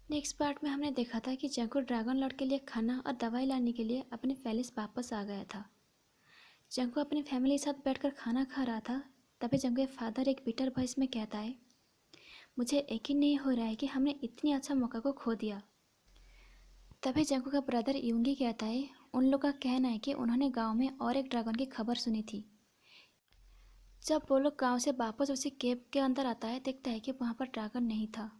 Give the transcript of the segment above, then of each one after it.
Next part में हमने देखा था कि जंगू ड्रैगन लॉर्ड के लिए खाना और दवाई लाने के लिए अपने पैलेस वापस आ गया था। जंगू अपनी फैमिली के साथ बैठकर खाना खा रहा था। तभी जंगू के फादर एक बिटर वॉइस में कहता है, मुझे यकीन नहीं हो रहा है कि हमने इतनी अच्छा मौका को खो दिया। तभी जंगू का ब्रदर यूंगी कहता है, उन लोग का कहना है कि उन्होंने गांव में और एक ड्रैगन की खबर सुनी थी। जब वो लोग गांव से वापस उसी केव के अंदर आता है, देखता है कि वहाँ पर ड्रैगन नहीं था।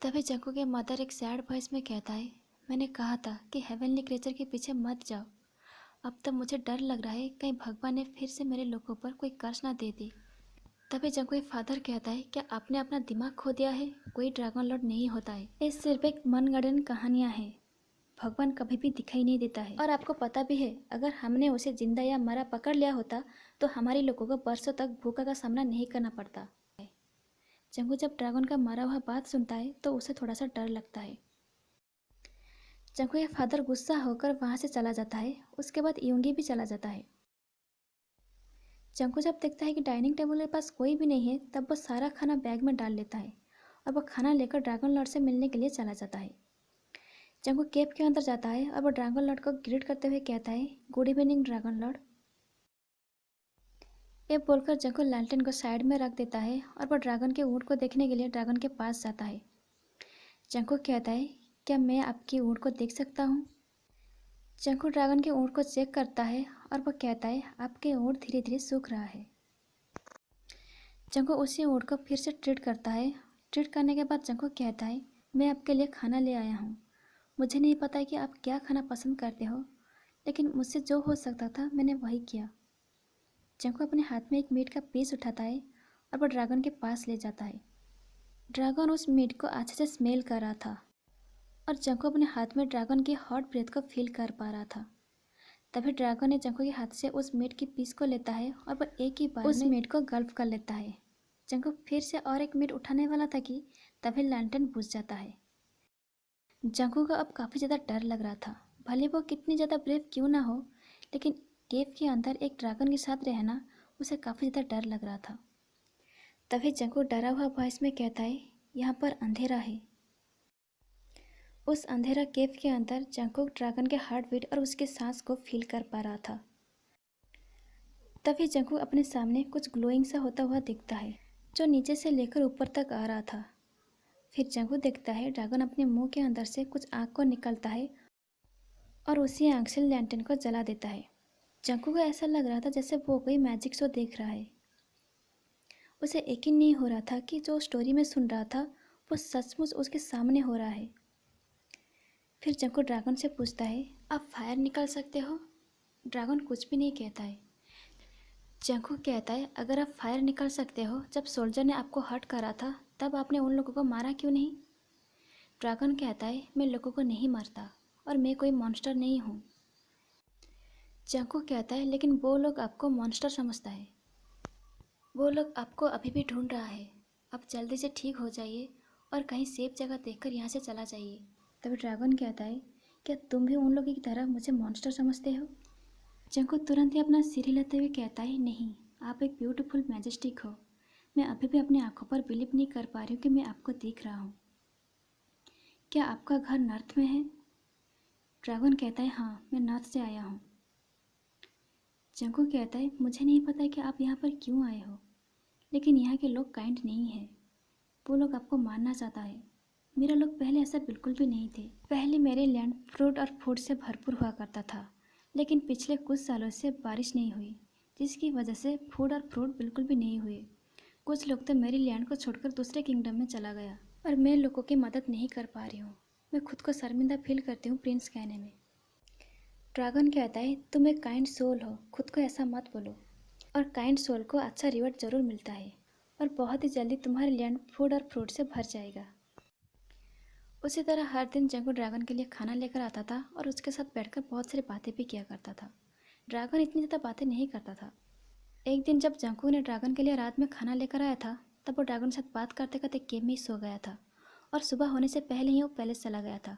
तभी जंगू के मदर एक सैड वॉइस में कहता है, मैंने कहा था कि हेवनली क्रिएचर के पीछे मत जाओ। अब तब मुझे डर लग रहा है कहीं भगवान ने फिर से मेरे लोगों पर कोई कर्ज ना दे दे। तभी जंगू के फादर कहता है, क्या आपने अपना दिमाग खो दिया है? कोई ड्रैगन लॉर्ड नहीं होता है, ये सिर्फ एक मनगढ़ंत कहानियाँ हैं। भगवान कभी भी दिखाई नहीं देता है। और आपको पता भी है, अगर हमने उसे जिंदा या मरा पकड़ लिया होता तो हमारे लोगों को बरसों तक भूखा का सामना नहीं करना पड़ता। जंगू जब ड्रैगन का मरा हुआ बात सुनता है तो उसे थोड़ा सा डर लगता है। जंगू के फादर गुस्सा होकर वहाँ से चला जाता है। उसके बाद यूंगी भी चला जाता है। जंगू जब देखता है कि डाइनिंग टेबल के पास कोई भी नहीं है, तब वो सारा खाना बैग में डाल लेता है और वो खाना लेकर ड्रैगन लॉर्ड से मिलने के लिए चला जाता है। जंगू केव के अंदर जाता है और वो ड्रैगन लॉर्ड को ग्रीट करते हुए कहता है, गुड इवनिंग ड्रैगन लॉर्ड। ये बोलकर जंगू लैंटर्न को साइड में रख देता है और वो ड्रैगन के ऊँट को देखने के लिए ड्रैगन के पास जाता है। जंगू कहता है, क्या मैं आपकी ऊँट को देख सकता हूँ? जंगू ड्रैगन के ऊँट को चेक करता है और वो कहता है, आपके ऊँट धीरे धीरे सूख रहा है। जंगू उसी ऊँट को फिर से ट्रीट करता है। ट्रीट करने के बाद जंगू कहता है, मैं आपके लिए खाना ले आया हूँ। मुझे नहीं पता है कि आप क्या खाना पसंद करते हो, लेकिन मुझसे जो हो सकता था मैंने वही किया। जंगू अपने हाथ में एक मीट का पीस उठाता है और वो ड्रैगन के पास ले जाता है। ड्रैगन उस मीट को अच्छे से स्मेल कर रहा था और जंगू अपने हाथ में ड्रैगन की हॉट ब्रेथ को फील कर पा रहा था। तभी ड्रैगन ने जंगू के हाथ से उस मीट की पीस को लेता है और वह एक ही बार उस मीट को गल्फ कर लेता है। जंगू फिर से और एक मीट उठाने वाला था कि तभी लैंटर्न बुझ जाता है। जंगू को अब काफ़ी ज़्यादा डर लग रहा था। भले वो कितनी ज़्यादा ब्रेव क्यों ना हो, लेकिन केव के अंदर एक ड्रैगन के साथ रहना उसे काफ़ी ज़्यादा डर लग रहा था। तभी जंगू डरा हुआ वॉइस में कहता है, यहाँ पर अंधेरा है। उस अंधेरा केव के अंदर जंगू ड्रैगन के हार्ट बीट और उसके सांस को फील कर पा रहा था। तभी जंगू अपने सामने कुछ ग्लोइंग सा होता हुआ दिखता है, जो नीचे से लेकर ऊपर तक आ रहा था। फिर जंगू देखता है ड्रैगन अपने मुंह के अंदर से कुछ आग को निकलता है और उसी आग से लैंटर्न को जला देता है। जंगू को ऐसा लग रहा था जैसे वो कोई मैजिक शो देख रहा है। उसे यकीन नहीं हो रहा था कि जो स्टोरी में सुन रहा था वो सचमुच उसके सामने हो रहा है। फिर जंगू ड्रैगन से पूछता है, आप फायर निकाल सकते हो? ड्रैगन कुछ भी नहीं कहता है। जंगू कहता है, अगर आप फायर निकाल सकते हो, जब सोल्जर ने आपको हर्ट करा था तब आपने उन लोगों को मारा क्यों नहीं? ड्रैगन कहता है, मैं लोगों को नहीं मारता और मैं कोई मॉन्स्टर नहीं हूँ। जंगू कहता है, लेकिन वो लोग आपको मॉन्स्टर समझता है। वो लोग आपको अभी भी ढूंढ रहा है। आप जल्दी से ठीक हो जाइए और कहीं सेफ जगह देखकर यहाँ से चला जाइए। तभी ड्रैगन कहता है, क्या तुम भी उन लोगों की तरह मुझे मॉन्स्टर समझते हो? जंगू तुरंत ही अपना सिर हिलाते हुए कहता है, नहीं, आप एक ब्यूटीफुल मैजेस्टिक हो। मैं अभी भी अपनी आंखों पर बिलीव नहीं कर पा रही हूँ कि मैं आपको देख रहा हूँ। क्या आपका घर नॉर्थ में है? ड्रैगन कहता है, हाँ, मैं नॉर्थ से आया हूँ। जंगू कहता है, मुझे नहीं पता कि आप यहाँ पर क्यों आए हो, लेकिन यहाँ के लोग काइंड नहीं हैं। वो लोग आपको मारना चाहता है। मेरा लोग पहले ऐसा बिल्कुल भी नहीं थे। पहले मेरे लैंड फ्रूट और फूड से भरपूर हुआ करता था, लेकिन पिछले कुछ सालों से बारिश नहीं हुई, जिसकी वजह से फूड और फ्रूट बिल्कुल भी नहीं हुए। कुछ लोग तो मेरी लैंड को छोड़कर दूसरे किंगडम में चला गया और मैं लोगों की मदद नहीं कर पा रही हूँ। मैं खुद को शर्मिंदा फील करती हूँ प्रिंस कहने में। ड्रैगन कहता है, तुम एक काइंड सोल हो, खुद को ऐसा मत बोलो। और काइंड सोल को अच्छा रिवॉर्ड ज़रूर मिलता है और बहुत ही जल्दी तुम्हारी लैंड फूड और फ्रूट से भर जाएगा। उसी तरह हर दिन जंगू ड्रैगन के लिए खाना लेकर आता था और उसके साथ बैठकर बहुत सारी बातें भी किया करता था। ड्रैगन इतनी ज़्यादा बातें नहीं करता था। एक दिन जब जंगू ने ड्रैगन के लिए रात में खाना लेकर आया था, तब वो ड्रैगन के साथ बात करते करते गेम में ही सो गया था और सुबह होने से पहले ही वो पैलेस चला गया था।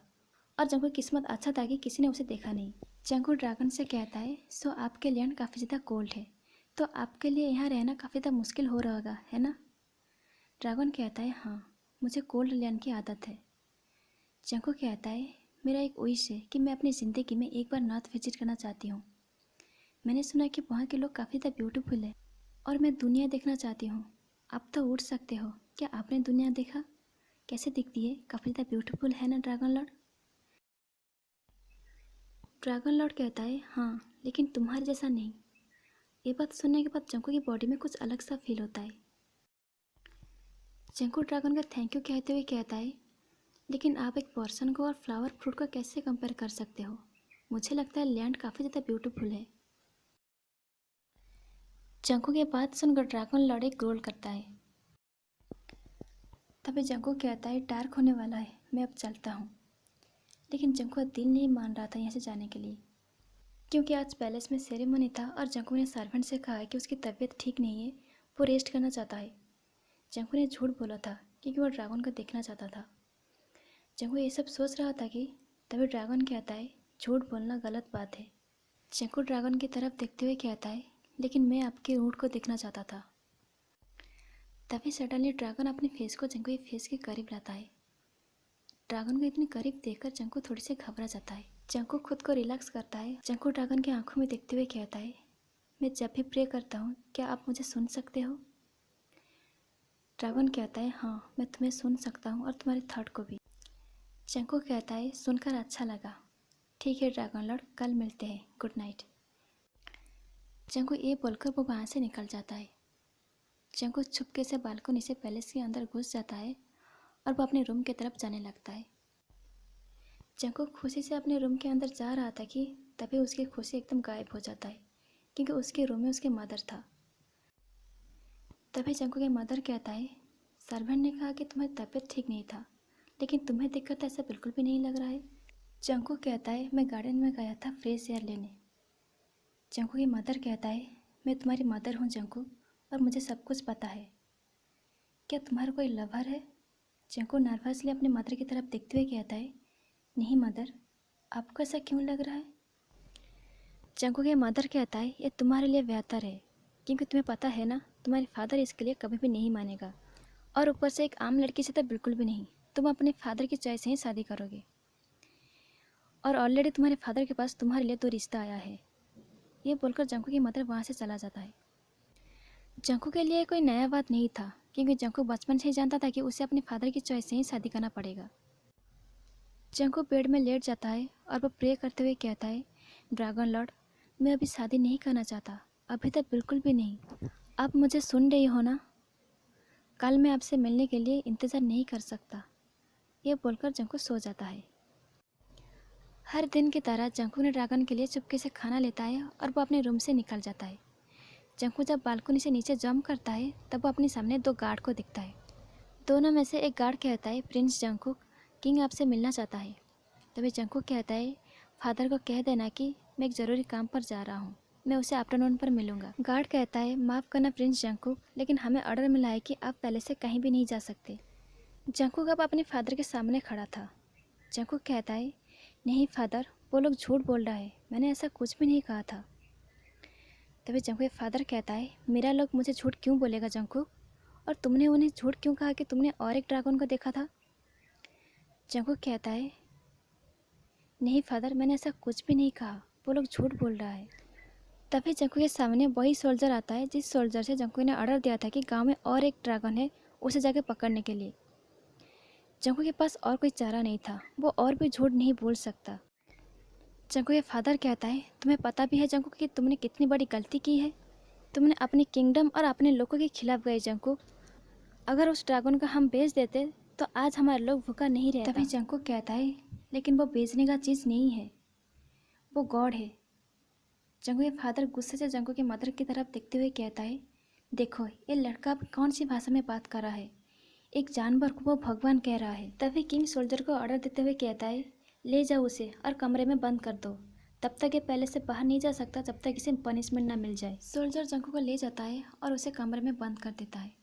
और जंगू की किस्मत अच्छा था कि किसी ने उसे देखा नहीं। जंगू ड्रैगन से कहता है, सो आपके लैंड काफ़ी ज़्यादा कोल्ड है, तो आपके लिए यहाँ रहना काफ़ी ज़्यादा मुश्किल हो रहा होगा, है ना? ड्रैगन कहता है, हाँ, मुझे कोल्ड लैंड की आदत है। जंको कहता है, मेरा एक विश है कि मैं अपनी ज़िंदगी में एक बार नॉर्थ विजिट करना चाहती हूँ। मैंने सुना कि वहाँ के लोग काफ़ी ज़्यादा ब्यूटीफुल है और मैं दुनिया देखना चाहती हूँ। आप तो उड़ सकते हो, क्या आपने दुनिया देखा? कैसे दिखती है? काफ़ी ज़्यादा ब्यूटीफुल है ना ड्रैगन लॉर्ड? ड्रैगन लॉर्ड कहता है, हाँ, लेकिन तुम्हारे जैसा नहीं। ये बात सुनने के बाद जंको की बॉडी में कुछ अलग सा फील होता है। जंको ड्रैगन का थैंक यू कहते हुए कहता है, लेकिन आप एक पर्सन को और फ्लावर फ्रूट को कैसे कंपेयर कर सकते हो? मुझे लगता है लैंड काफ़ी ज़्यादा ब्यूटीफुल है। जंको की बात सुनकर ड्रैगन लॉर्ड एक ग्रोल करता है। तभी जंको कहता है, डार्क होने वाला है, मैं अब चलता हूँ। लेकिन जंको का दिल नहीं मान रहा था यहाँ से जाने के लिए, क्योंकि आज पैलेस में सेरेमनी था और जंको ने सर्वेंट से कहा है कि उसकी तबीयत ठीक नहीं है, वो रेस्ट करना चाहता है। जंको ने झूठ बोला था क्योंकि वो ड्रैगन को देखना चाहता था। जंको ये सब सोच रहा था कि तभी ड्रैगन कहता है, झूठ बोलना गलत बात है। जंको ड्रैगन की तरफ देखते हुए कहता है, लेकिन मैं आपके ऊँट को देखना चाहता था। तभी सडनली ड्रैगन अपने फेस को जंको के फेस के करीब लाता है। ड्रैगन को इतने करीब देखकर जंको थोड़ी सी घबरा जाता है। जंको खुद को रिलैक्स करता है। जंको ड्रैगन की आंखों में देखते हुए कहता है, मैं जब भी प्रे करता हूँ, क्या आप मुझे सुन सकते हो? ड्रैगन कहता है, हाँ, मैं तुम्हें सुन सकता हूँ और तुम्हारे थॉट को भी। जंको कहता है, सुनकर अच्छा लगा। ठीक है ड्रैगन लॉर्ड, कल मिलते हैं, गुड नाइट। जंको ये बोलकर वो वहाँ से निकल जाता है। जंको छुपके से बालकनी से पैलेस के अंदर घुस जाता है और वो अपने रूम की तरफ जाने लगता है। जंको खुशी से अपने रूम के अंदर जा रहा था कि तभी उसकी खुशी एकदम गायब हो जाता है, क्योंकि उसके रूम में उसके मदर था। तभी जंको के मदर कहता है, सर्वेंट ने कहा कि तुम्हारी तबीयत ठीक नहीं था, लेकिन तुम्हें दिक्कत तो ऐसा बिल्कुल भी नहीं लग रहा है। जंको कहता है, मैं गार्डन में गया था फ्रेश एयर लेने। जंको की मदर कहता है, मैं तुम्हारी मदर हूँ जंको, और मुझे सब कुछ पता है। क्या तुम्हारा कोई लवर है? जंको नर्वसली अपने मदर की तरफ देखते हुए कहता है, नहीं मदर, आपको ऐसा क्यों लग रहा है? जंको के मदर कहता है, ये तुम्हारे लिए बेहतर है, क्योंकि तुम्हें पता है ना, तुम्हारे फादर इसके लिए कभी भी नहीं मानेगा, और ऊपर से एक आम लड़की से तो बिल्कुल भी नहीं। तुम अपने फादर की चॉइस से ही शादी करोगे, और ऑलरेडी तुम्हारे फादर के पास तुम्हारे लिए 2 रिश्ता आया है। ये बोलकर जंको की मदर वहाँ से चला जाता है। जंको के लिए कोई नया बात नहीं था, क्योंकि जंको बचपन से ही जानता था कि उसे अपने फादर की चॉइस से ही शादी करना पड़ेगा। जंको बेड में लेट जाता है और वो प्रे करते हुए कहता है, ड्रैगन लॉर्ड, मैं अभी शादी नहीं करना चाहता, अभी तक बिल्कुल भी नहीं। आप मुझे सुन रही हो ना? कल मैं आपसे मिलने के लिए इंतज़ार नहीं कर सकता। ये बोलकर जंको सो जाता है। हर दिन की तरह जंको ने ड्रैगन के लिए चुपके से खाना लेता है और वो अपने रूम से निकल जाता है। जंको जब बालकनी से नीचे जंप करता है तब वो अपने सामने 2 गार्ड को दिखता है। दोनों में से एक गार्ड कहता है, प्रिंस जंकुक, किंग आपसे मिलना चाहता है। तभी जंकुक कहता है, फादर को कह देना कि मैं एक ज़रूरी काम पर जा रहा हूँ, मैं उसे आफ्टरनून पर मिलूंगा। गार्ड कहता है, माफ़ करना प्रिंस जंकुक, लेकिन हमें ऑर्डर मिला है कि आप पहले से कहीं भी नहीं जा सकते। जंकुक अब अपने फादर के सामने खड़ा था। जंकुक कहता है, नहीं फादर, वो लोग झूठ बोल रहा है, मैंने ऐसा कुछ भी नहीं कहा था। तभी जंकुक के फादर कहता है, मेरा लोग मुझे झूठ क्यों बोलेगा जंकुक, और तुमने उन्हें झूठ क्यों कहा कि तुमने और एक ड्रैगन को देखा था? जंकुक कहता है, नहीं फादर, मैंने ऐसा कुछ भी नहीं कहा, वो लोग झूठ बोल रहा है। तभी जंकुक के सामने वही सोल्जर आता है जिस सोल्जर से जंकुक ने ऑर्डर दिया था कि गांव में और एक ड्रैगन है, उसे जाके पकड़ने के लिए। जंकुक के पास और कोई चारा नहीं था, वो और भी झूठ नहीं बोल सकता। जंकुक के फादर कहता है, तुम्हें पता भी है जंकुक कि तुमने कितनी बड़ी गलती की है? तुमने अपनी किंगडम और अपने लोगों के खिलाफ गए जंकुक। अगर उस ड्रैगन को हम बेच देते तो आज हमारे लोग भूखा नहीं रहता। तभी जंकुक कहता है, लेकिन वो बेचने का चीज़ नहीं है, वो गॉड है। जंकुक के फादर गुस्से से जंकुक की मदर की तरफ देखते हुए कहता है, देखो ये लड़का अब कौन सी भाषा में बात कर रहा है, एक जानवर को वो भगवान कह रहा है। तभी किंग सोल्जर को ऑर्डर देते हुए कहता है, ले जाओ उसे और कमरे में बंद कर दो, तब तक ये पहले से बाहर नहीं जा सकता जब तक इसे पनिशमेंट ना मिल जाए। सोल्जर जंकुक को ले जाता है और उसे कमरे में बंद कर देता है।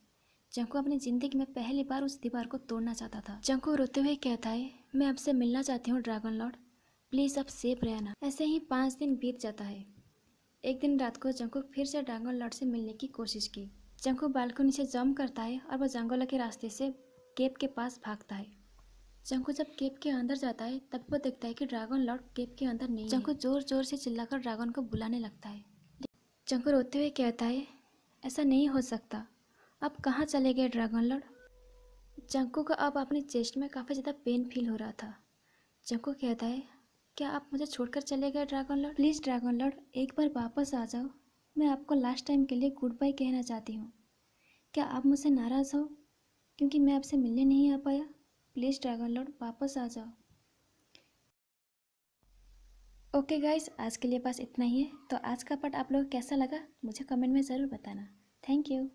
जंकुक अपनी ज़िंदगी में पहली बार उस दीवार को तोड़ना चाहता था। जंकुक रोते हुए कहता है, मैं आपसे मिलना चाहती हूँ ड्रैगन लॉर्ड, प्लीज़ आप सेफ रहना। ऐसे ही 5 दिन बीत जाता है। एक दिन रात को जंकुक फिर से ड्रैगन लॉर्ड से मिलने की कोशिश की। जंकुक बालकनी से जंप करता है और वह जंगलों के रास्ते से केव के पास भागता है। जंको जब केव के अंदर जाता है तब वो देखता है कि ड्रैगन लॉर्ड केव के अंदर नहीं है। जंको जोर जोर से चिल्लाकर ड्रैगन को बुलाने लगता है। जंको रोते हुए कहता है, ऐसा नहीं हो सकता, अब कहाँ चले गए ड्रैगन लॉर्ड। जंको को अब अपनी चेस्ट में काफ़ी ज़्यादा पेन फील हो रहा था। जंको कहता है, क्या आप मुझे छोड़कर चले गए dragon Lord? Please dragon Lord, एक बार वापस आ जाओ, मैं आपको लास्ट टाइम के लिए गुड बाय कहना चाहती हूँ। क्या आप मुझसे नाराज़ हो क्योंकि मैं आपसे मिलने नहीं आ पाया? प्लीज़ ड्रैगन लॉर्ड, वापस आ जाओ। ओके गाइस, आज के लिए बस इतना ही है। तो आज का पार्ट आप लोगों को कैसा लगा मुझे कमेंट में ज़रूर बताना। Thank you.